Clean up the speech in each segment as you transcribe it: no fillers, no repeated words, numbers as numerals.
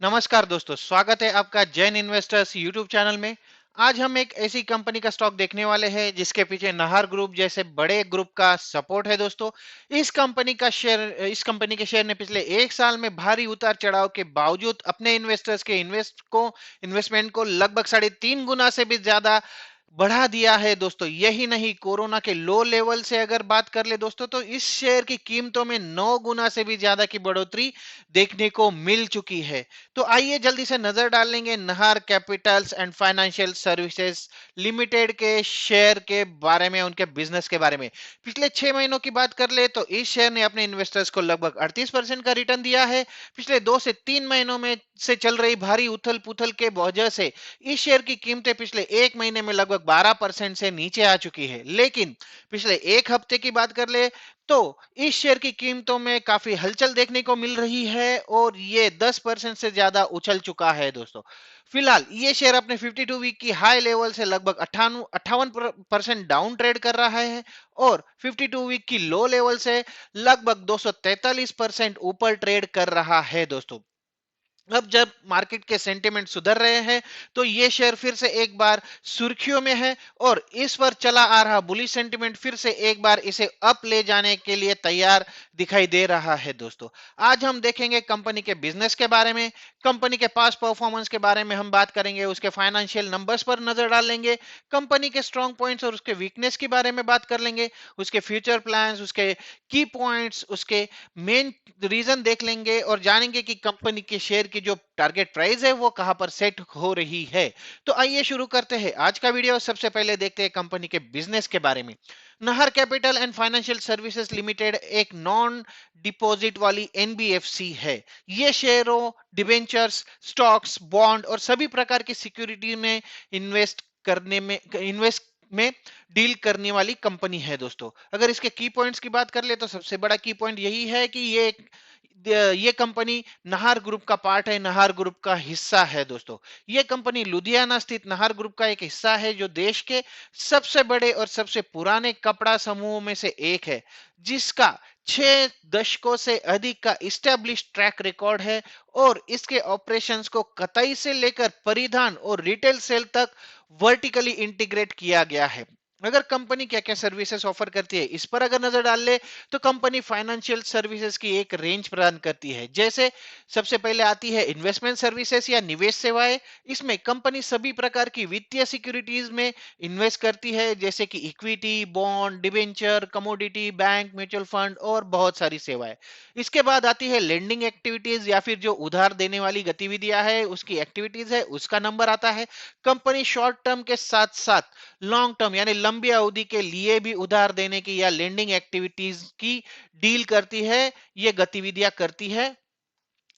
नमस्कार दोस्तों, स्वागत है आपका जैन इन्वेस्टर्स यूट्यूब चैनल में। आज हम एक ऐसी कंपनी का स्टॉक देखने वाले हैं जिसके पीछे नाहर ग्रुप जैसे बड़े ग्रुप का सपोर्ट है दोस्तों। इस कंपनी के शेयर ने पिछले एक साल में भारी उतार चढ़ाव के बावजूद अपने इन्वेस्टर्स के इन्वेस्टमेंट को लगभग 3.5 गुना से भी ज्यादा बढ़ा दिया है दोस्तों। यही नहीं, कोरोना के लो लेवल से अगर बात कर ले दोस्तों, तो इस शेयर की कीमतों में 9 गुना से भी ज्यादा की बढ़ोतरी देखने को मिल चुकी है। तो आइए जल्दी से नजर डालेंगे Nahar Capitals and financial services limited के शेयर के बारे में, उनके बिजनेस के बारे में। पिछले 6 महीनों की बात कर ले तो इस शेयर ने अपने इन्वेस्टर्स को लगभग 38% का रिटर्न दिया है। पिछले 2 से 3 महीनों में से चल रही भारी उथल पुथल के वजह से इस शेयर की कीमतें पिछले एक महीने में लगभग 12% से नीचे आ चुकी है। लेकिन पिछले एक हफ्ते की बात कर ले तो इस शेयर की कीमतों में काफी हलचल देखने को मिल रही है और ये 10% से ज्यादा उछल चुका है दोस्तों। फिलहाल ये शेयर अपने 52 वीक की हाई लेवल से लगभग 58% डाउन ट्रेड कर रहा है और 52 वीक की लो लेवल से लगभग 243% ऊपर ट्रेड कर रहा है दोस्तों। अब जब मार्केट के सेंटिमेंट सुधर रहे हैं तो ये शेयर फिर से एक बार सुर्खियों में है और इस पर चला आ रहा बुलिश सेंटिमेंट फिर से एक बार इसे अप ले जाने के लिए तैयार दिखाई दे रहा है दोस्तों। आज हम देखेंगे कंपनी के बिजनेस के बारे में, कंपनी के पास परफॉर्मेंस के बारे में हम बात करेंगे, उसके फाइनेंशियल नंबर्स पर नजर डालेंगे, कंपनी के स्ट्रॉन्ग पॉइंट्स और उसके वीकनेस के बारे में बात कर लेंगे, उसके फ्यूचर प्लान्स, उसके की पॉइंट्स, उसके मेन रीजन देख लेंगे और जानेंगे कि कंपनी के शेयर की जो टारगेट प्राइस है वो कहां पर सेट हो रही है। तो आइए शुरू करते हैं आज का वीडियो। सबसे पहले देखते हैं कंपनी के बिजनेस के बारे में। Nahar capital and financial services limited एक नॉन डिपॉजिट वाली एनबीएफसी है। ये शेयरों, डिबेंचर्स, स्टॉक्स, बॉन्ड और सभी प्रकार की सिक्योरिटी में इन्वेस्ट में डील करने वाली कंपनी है दोस्तों। अगर इसके की पॉइंट्स की बात कर ले तो सबसे बड़ा की पॉइंट यही है कि ये कंपनी नाहर ग्रुप का पार्ट है, नाहर ग्रुप का हिस्सा है दोस्तों। ये कंपनी लुधियाना स्थित नाहर ग्रुप का एक हिस्सा है जो देश के सबसे बड़े और सबसे पुराने कपड़ा समूहों में से एक है, जिसका 6 दशकों से अधिक का इस्टेब्लिश ट्रैक रिकॉर्ड है और इसके ऑपरेशंस को कताई से लेकर परिधान और रिटेल सेल तक वर्टिकली इंटीग्रेट किया गया है। अगर कंपनी क्या क्या सर्विसेज ऑफर करती है इस पर अगर नजर डाल ले तो कंपनी फाइनेंशियल सर्विसेज की एक रेंज प्रदान करती है। जैसे सबसे पहले आती है इन्वेस्टमेंट सर्विसेज या निवेश सेवाएं। इसमें कंपनी सभी प्रकार की वित्तीय सिक्योरिटीज में इन्वेस्ट करती है, जैसे कि equity, bond, debenture, commodity, bank, mutual fund और बहुत सारी सेवाएं। इसके बाद आती है लेंडिंग एक्टिविटीज या फिर जो उधार देने वाली गतिविधियां है उसकी एक्टिविटीज है, उसका नंबर आता है। कंपनी शॉर्ट टर्म के साथ साथ लॉन्ग टर्म यानी लंबी अवधि के लिए भी उधार देने की या लेंडिंग एक्टिविटीज की डील करती है, ये गतिविधियां करती है।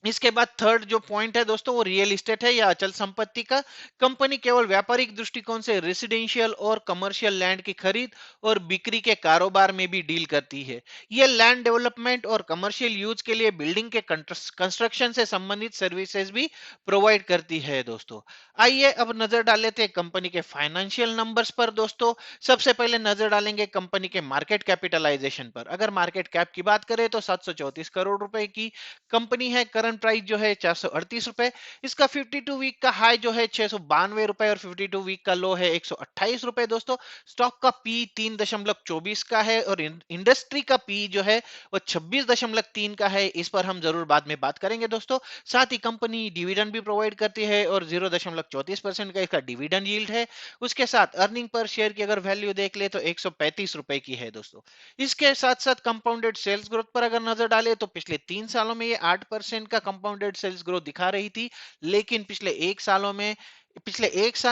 इसके बाद थर्ड जो पॉइंट है दोस्तों वो रियल एस्टेट है या अचल संपत्ति का। कंपनी केवल व्यापारिक दृष्टिकोण से रेसिडेंशियल और कमर्शियल लैंड की खरीद और बिक्री के कारोबार में भी डील करती है। ये लैंड डेवलपमेंट और कमर्शियल यूज के लिए बिल्डिंग के कंस्ट्रक्शन से संबंधित सर्विसेज भी प्रोवाइड करती है दोस्तों। आइए अब नजर डाल लेते हैं कंपनी के फाइनेंशियल नंबर्स पर दोस्तों। सबसे पहले नजर डालेंगे कंपनी के मार्केट कैपिटलाइजेशन पर। अगर मार्केट कैप की बात करें तो 734 करोड़ रुपए की कंपनी है। करंट प्राइस जो है 438 रुपए। इसका 52 वीक का हाई जो है 692 रुपए और 52 वीक का लो है 128 रुपए दोस्तों। स्टॉक का पी 3.24 का है और इंडस्ट्री का पी जो है वो 26.3 का है। इस पर हम जरूर बाद में बात करेंगे दोस्तों। साथ ही कंपनी डिविडेंड भी प्रोवाइड करती है और 0.34% का इसका डिविडेंड यील्ड है। उसके साथ अर्निंग पर शेयर की अगर वैल्यू देख ले तो 135 रुपए की है दोस्तों। इसके साथ साथ कंपाउंडेड सेल्स ग्रोथ पर अगर नजर डाले तो पिछले 3 सालों में ये 8% का कंपाउंडेड सेल्स ग्रोथ दिखा रही थी। लेकिन पिछले एक साल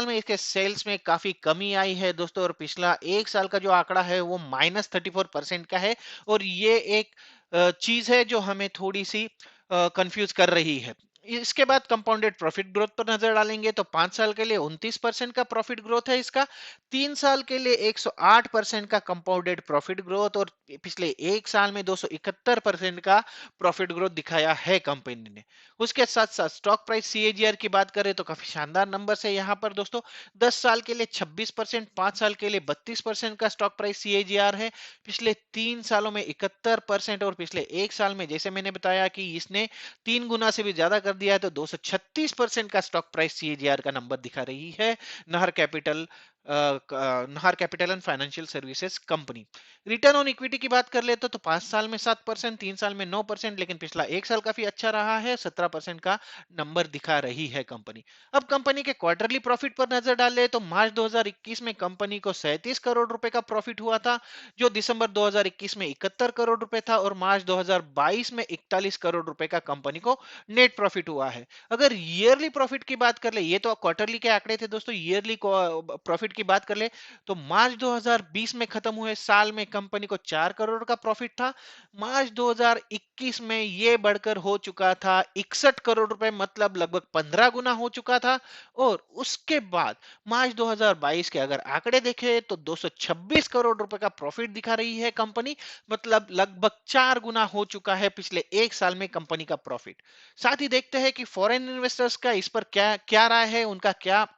में इसके सेल्स में काफी कमी आई है दोस्तों और पिछला एक साल का जो आंकड़ा है वो -34% का है। और ये एक चीज है जो हमें थोड़ी सी कंफ्यूज कर रही है। इसके बाद कंपाउंडेड प्रॉफिट ग्रोथ पर नजर डालेंगे तो 5 साल के लिए 29% का प्रॉफिट ग्रोथ है इसका। 3 साल के लिए 108% का कंपाउंडेड प्रॉफिट ग्रोथ और पिछले एक साल में 271% का प्रॉफिट ग्रोथ दिखाया है कंपनी ने। उसके साथ साथ स्टॉक प्राइस सीएजीआर की बात करें तो काफी शानदार नंबर है यहाँ पर दोस्तों। 10 साल के लिए 26%, 5 साल के लिए 32% का स्टॉक प्राइस सीएजीआर है। पिछले 3 सालों में 71% और पिछले एक साल में जैसे मैंने बताया कि इसने 3 गुना से भी ज्यादा कर कर दिया है तो 236% का स्टॉक प्राइस सीएजीआर का नंबर दिखा रही है Nahar capital Nahar capital and financial services company. Return on equity की बात कर ले तो 5 साल में 7%, 3 साल में 9%, लेकिन पिछला एक साल काफी अच्छा रहा है, 17% का नंबर दिखा रही है कंपनी। अब कंपनी के क्वार्टरली प्रॉफिट पर नजर डाले तो मार्च 2021 में कंपनी को 37 करोड़ रुपए का प्रॉफिट हुआ था, जो दिसंबर 2021 में 71 करोड़ रुपए था, और मार्च 2022 में 41 करोड़ रुपए का कंपनी को नेट प्रॉफिट हुआ है। अगर ईयरली प्रॉफिट की बात कर ले, ये तो क्वार्टरली के आंकड़े थे दोस्तों, ईयरली प्रॉफिट की बात कर ले तो मार्च 2020 में खत्म हुए साल में कंपनी को 4 करोड़ का प्रॉफिट था। मार्च 2021 में ये बढ़कर हो चुका था 61 करोड़ रुपए, मतलब लगभग 15 गुना हो चुका था। और उसके बाद मार्च 2022 के अगर आंकड़े देखें तो 226 करोड़ रुपए का प्रॉफिट दिखा रही है कंपनी, मतलब लगभग 4 गुना हो चुका है पिछले एक साल में कंपनी का प्रॉफिट। साथ ही देखते हैं कि फॉरेन इन्वेस्टर्स का इस पर क्या क्या राय है, उनका क्या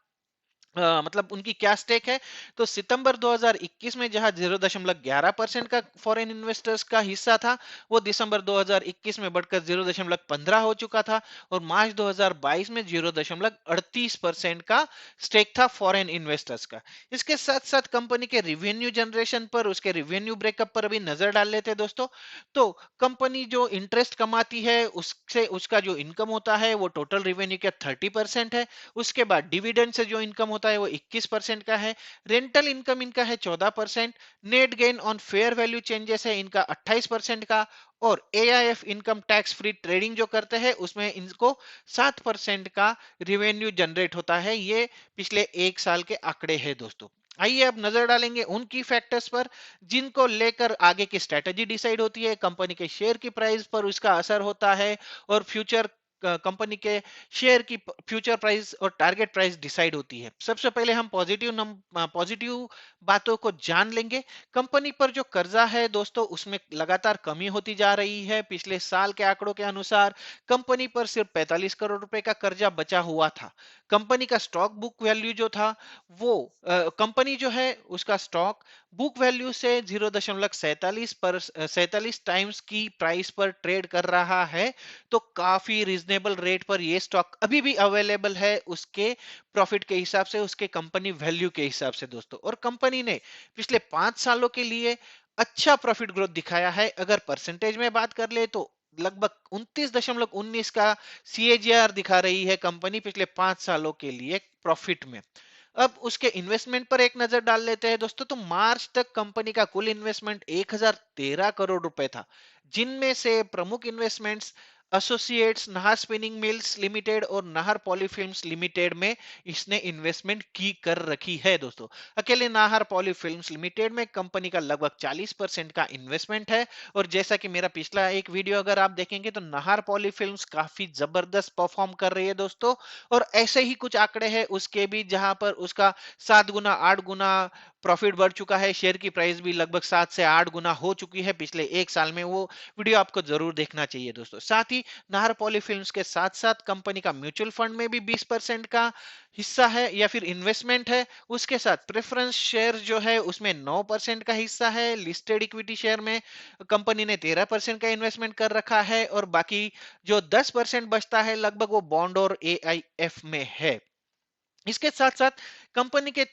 मतलब उनकी क्या स्टेक है। तो सितंबर 2021 में जहां 0.11% का फॉरेन इन्वेस्टर्स का हिस्सा था, वो दिसंबर 2021 में बढ़कर 0.15 हो चुका था, और मार्च 2022 में 0.38% का स्टेक था फॉरेन इन्वेस्टर्स का। इसके साथ साथ कंपनी के रिवेन्यू जनरेशन पर, उसके रिवेन्यू ब्रेकअप पर अभी नजर डाल लेते हैं दोस्तों। तो कंपनी जो इंटरेस्ट कमाती है उससे उसका जो इनकम होता है वो टोटल रिवेन्यू का 30% है। उसके बाद डिविडेंड से जो इनकम होता है वो 21% का है। रेंटल इनकम इनका है 14%। Net gain on fair value changes है इनका 28% का। और AIF income tax free trading जो करते हैं उसमें इनको 7% का रिवेन्यू जनरेट होता है। ये पिछले एक साल के आंकड़े हैं दोस्तों। आइए अब नजर डालेंगे उन की फैक्टर्स पर जिनको लेकर आगे की स्ट्रेटेजी डिसाइड होती है, कंपनी के शेयर की प्राइस पर उसका असर होता है, और फ्यूचर कंपनी के शेयर की फ्यूचर प्राइस और टारगेट प्राइस डिसाइड होती है। सबसे पहले हम पॉजिटिव बातों को जान लेंगे। कंपनी पर जो कर्जा है दोस्तों उसमें लगातार कमी होती जा रही है। पिछले साल के आंकड़ों के अनुसार कंपनी पर सिर्फ 45 करोड़ रुपए का कर्जा बचा हुआ था। कंपनी का स्टॉक बुक वैल्यू जो था वो कंपनी जो है उसका स्टॉक बुक वैल्यू से 0.47 टाइम्स की प्राइस पर ट्रेड कर रहा है। तो काफी रीजनेबल रेट पर ये स्टॉक अभी भी अवेलेबल है उसके प्रॉफिट के हिसाब से, उसके कंपनी वैल्यू के हिसाब से दोस्तों। और कंपनी ने पिछले 5 सालों के लिए अच्छा प्रॉफिट ग्रोथ दिखाया है। अगर परसेंटेज में बात कर ले तो लगभग 29.19 का सीएजीआर दिखा रही है कंपनी पिछले 5 सालों के लिए प्रॉफिट में। अब उसके इन्वेस्टमेंट पर एक नजर डाल लेते हैं दोस्तों। तो मार्च तक कंपनी का कुल इन्वेस्टमेंट 1013 करोड़ रुपए था, जिनमें से प्रमुख investments associates Nahar spinning mills limited और नाहर पॉलीफिल्म्स लिमिटेड में इसने इन्वेस्टमेंट की कर रखी है दोस्तों। अकेले नाहर पॉलीफिल्म्स लिमिटेड में कंपनी का लगभग 40% का इन्वेस्टमेंट है। और जैसा कि मेरा पिछला एक वीडियो अगर आप देखेंगे तो नाहर पॉलीफिल्म्स काफी जबरदस्त परफॉर्म कर रही है दोस्तों। और ऐसे ही कुछ आंकड़े हैं उसके भी जहां पर उसका 7 गुना 8 गुना प्रॉफिट बढ़ चुका है, शेयर की प्राइस भी लगभग 7 से 8 गुना हो चुकी है पिछले एक साल में। वो वीडियो आपको जरूर देखना चाहिए दोस्तों। साथ ही नाहर पॉली फिल्म्स के साथ साथ कंपनी का म्यूचुअल फंड में भी 20% का हिस्सा है या फिर इन्वेस्टमेंट है। उसके साथ प्रेफरेंस शेयर जो है उसमें 9% का हिस्सा है। लिस्टेड इक्विटी शेयर में कंपनी ने 13% का इन्वेस्टमेंट कर रखा है, और बाकी जो 10% बचता है लगभग वो बॉन्ड और एआईएफ में है। इसके साथ साथ कंपनी के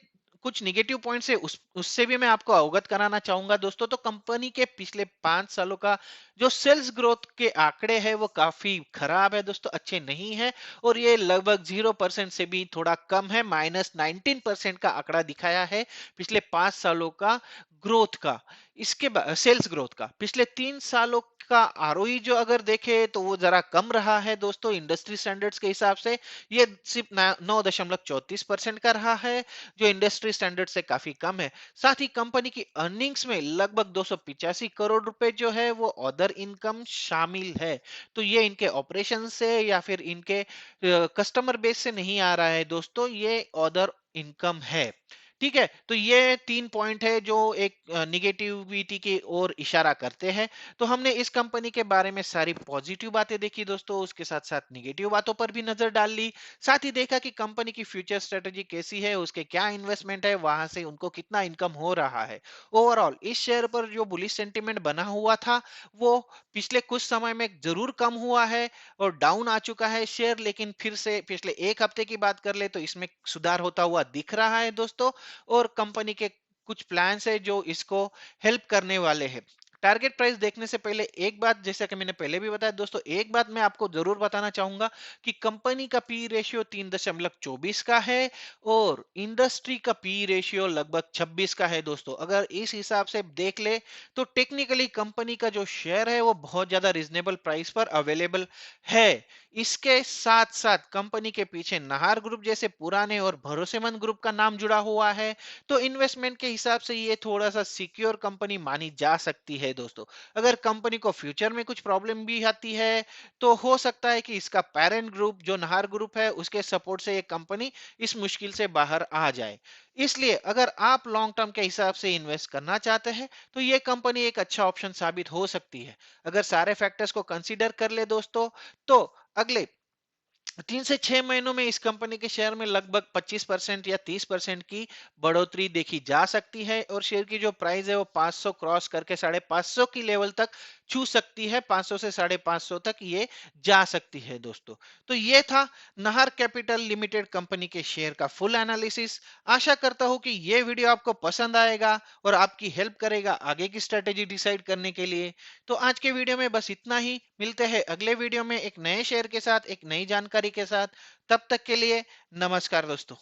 कुछ निगेटिव पॉइंट्स है उससे भी मैं आपको अवगत कराना चाहूंगा दोस्तों। तो कंपनी के पिछले 5 सालों का जो सेल्स ग्रोथ के आंकड़े हैं वो काफी खराब है दोस्तों, अच्छे नहीं है। और ये लगभग 0% से भी थोड़ा कम है, -19% का आंकड़ा दिखाया है पिछले 5 सालों का ग्रोथ का। इसके बाद सेल्स ग्रोथ का पिछले 3 सालों का आरओई जो अगर देखे तो वो जरा कम रहा है दोस्तों इंडस्ट्री स्टैंडर्ड्स के हिसाब से। ये सिर्फ 9.34% का रहा है, जो इंडस्ट्री स्टैंडर्ड से काफी कम है। साथ ही कंपनी की अर्निंग्स में लगभग 285 करोड़ रुपए जो है वो अदर इनकम शामिल है। तो ये इनके ऑपरेशन से या फिर इनके कस्टमर बेस से नहीं आ रहा है दोस्तों, ये अदर इनकम है। ठीक है, तो ये 3 पॉइंट है जो एक नेगेटिविटी की ओर इशारा करते हैं। तो हमने इस कंपनी के बारे में सारी पॉजिटिव बातें देखी दोस्तों, उसके साथ-साथ नेगेटिव बातों पर भी नज़र डाल ली। साथ ही देखा कि कंपनी की फ्यूचर स्ट्रेटजी कैसी है, उसके क्या इन्वेस्टमेंट है, वहाँ से उनको कितना इनकम हो रहा है। ओवरऑल इस शेयर पर जो बुलिश सेंटीमेंट बना हुआ था, वो पिछले कुछ समय में ज़रूर कम हुआ है और डाउन आ चुका है शेयर, लेकिन फिर से पिछले 1 हफ्ते की बात कर ले तो इसमें सुधार होता हुआ दिख रहा है दोस्तों। और कंपनी के कुछ प्लान्स है जो इसको हेल्प करने वाले हैं। टारगेट प्राइस देखने से पहले एक बात, जैसा कि मैंने पहले भी बताया दोस्तों, एक बात मैं आपको जरूर बताना चाहूंगा कि कंपनी का पी रेशियो 3.24 का है और इंडस्ट्री का पी रेशियो लगभग 26 का है दोस्तों। अगर इस हिसाब से देख ले तो टेक्निकली कंपनी का जो शेयर है वो बहुत ज्यादा रिजनेबल प्राइस पर अवेलेबल है। इसके साथ साथ कंपनी के पीछे नाहर ग्रुप जैसे पुराने और भरोसेमंद ग्रुप का नाम जुड़ा हुआ है। तो इन्वेस्टमेंट के हिसाब से ये थोड़ा सा सिक्योर कंपनी मानी जा सकती है दोस्तों। अगर कंपनी को फ्यूचर में कुछ प्रॉब्लम भी आती है तो हो सकता है कि इसका पेरेंट ग्रुप जो नाहर ग्रुप है उसके सपोर्ट से ये कंपनी इस मुश्किल से बाहर आ जाए। इसलिए अगर आप लॉन्ग टर्म के हिसाब से इन्वेस्ट करना चाहते हैं तो ये कंपनी एक अच्छा ऑप्शन साबित हो सकती है। अगर सारे फैक्टर्स को कंसीडर कर ले दोस्तों, तो अगले 3 से 6 महीनों में इस कंपनी के शेयर में लगभग 25% या 30% की बढ़ोतरी देखी जा सकती है और शेयर की जो प्राइस है वो 500 क्रॉस करके 550 की लेवल तक छू सकती है। 500 से 550 तक ये जा सकती है दोस्तों। तो ये था नाहर कैपिटल लिमिटेड कंपनी के शेयर का फुल एनालिसिस। आशा करता हूं कि ये वीडियो आपको पसंद आएगा और आपकी हेल्प करेगा आगे की स्ट्रेटेजी डिसाइड करने के लिए। तो आज के वीडियो में बस इतना ही। मिलते हैं अगले वीडियो में एक नए शेयर के साथ, एक नई जानकारी के साथ। तब तक के लिए नमस्कार दोस्तों।